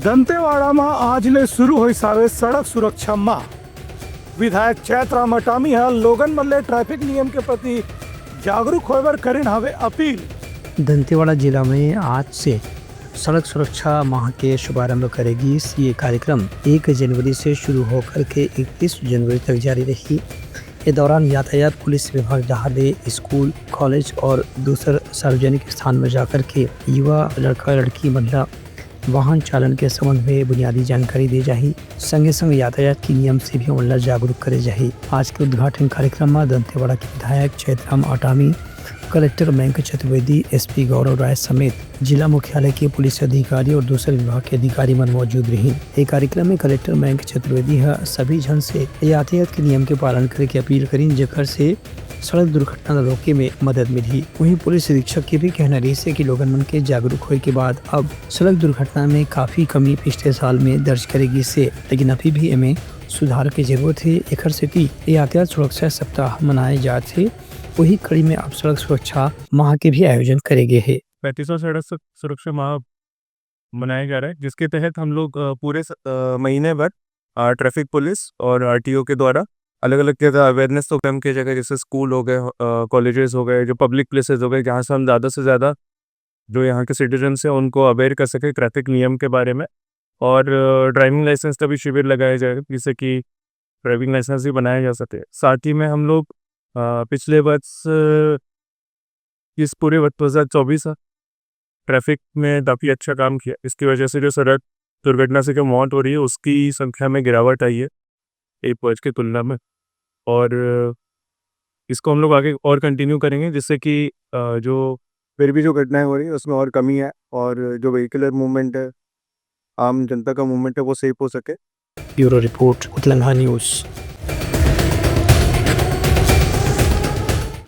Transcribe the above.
दंतेवाड़ा में आज ने शुरू हुई सावे सड़क सुरक्षा माह। विधायक चैतराम अटामी है लोगन मल्ले ट्रैफिक नियम के प्रति जागरूक होकर करें हवे अपील। दंतेवाड़ा जिला में आज से सड़क सुरक्षा माह के शुभारंभ करेगी। ये कार्यक्रम 1 जनवरी से शुरू होकर के 31 जनवरी तक जारी रही। इस दौरान यातायात पुलिस विभाग जहां स्कूल, कॉलेज और दूसरे सार्वजनिक स्थान में जाकर के युवा लड़का लड़की महिला वाहन चालन के संबंध में बुनियादी जानकारी दी जाही। संगे संग यातायात की नियम से भी महिला जागरूक करे जाही। आज के उद्घाटन कार्यक्रम में दंतेवाड़ा के विधायक चैतराम अटामी, कलेक्टर मयंक चतुर्वेदी, एसपी गौरव राय समेत जिला मुख्यालय के पुलिस अधिकारी और दूसरे विभाग के अधिकारी मन मौजूद रही। एक कार्यक्रम में कलेक्टर मयंक चतुर्वेदी सभी जन से यातायात के नियम के पालन करे की अपील करी, जेकर से सड़क दुर्घटना रोके में मदद मिली। वहीं पुलिस अधीक्षक के भी कहना रही है कि लोगन मन के जागरूक होने के बाद अब सड़क दुर्घटना में काफी कमी पिछले साल में दर्ज करेगी से, लेकिन अभी भी इनमें सुधार की जरूरत है। एक से यातायात सुरक्षा सप्ताह मनाए जाते, वही कड़ी में अब सड़क सुरक्षा माह के भी आयोजन करेंगे है। 35वां सड़क सुरक्षा माह मनाया जा रहा है, जिसके तहत हम लोग पूरे महीने भर ट्रैफिक पुलिस और आरटीओ के द्वारा अलग अलग जगह अवेयरनेस प्रोग्राम की जगह, जैसे स्कूल हो गए, कॉलेजेस हो गए, जो पब्लिक प्लेसेस हो गए, जहाँ से हम ज़्यादा से ज़्यादा जो यहाँ के सिटीजन्स हैं उनको अवेयर कर सके ट्रैफिक नियम के बारे में। और ड्राइविंग लाइसेंस का भी शिविर लगाया जाएगा, जिससे कि ड्राइविंग लाइसेंस भी बनाया जा सके। साथ ही में हम लोग पिछले वर्ष इस पूरे वर्ष 2024 ट्रैफिक में काफ़ी अच्छा काम किया। इसकी वजह से जो सड़क दुर्घटना से जो मौत हो रही है उसकी संख्या में गिरावट आई है एक वर्ष की तुलना में, और इसको हम लोग आगे और कंटिन्यू करेंगे, जिससे कि जो फिर भी जो घटनाएं हो रही है उसमें और कमी है, और जो व्हीकलर मूवमेंट है, आम जनता का मूवमेंट है, वो सेफ हो सके। ब्यूरो रिपोर्ट, उतलंगा न्यूज़।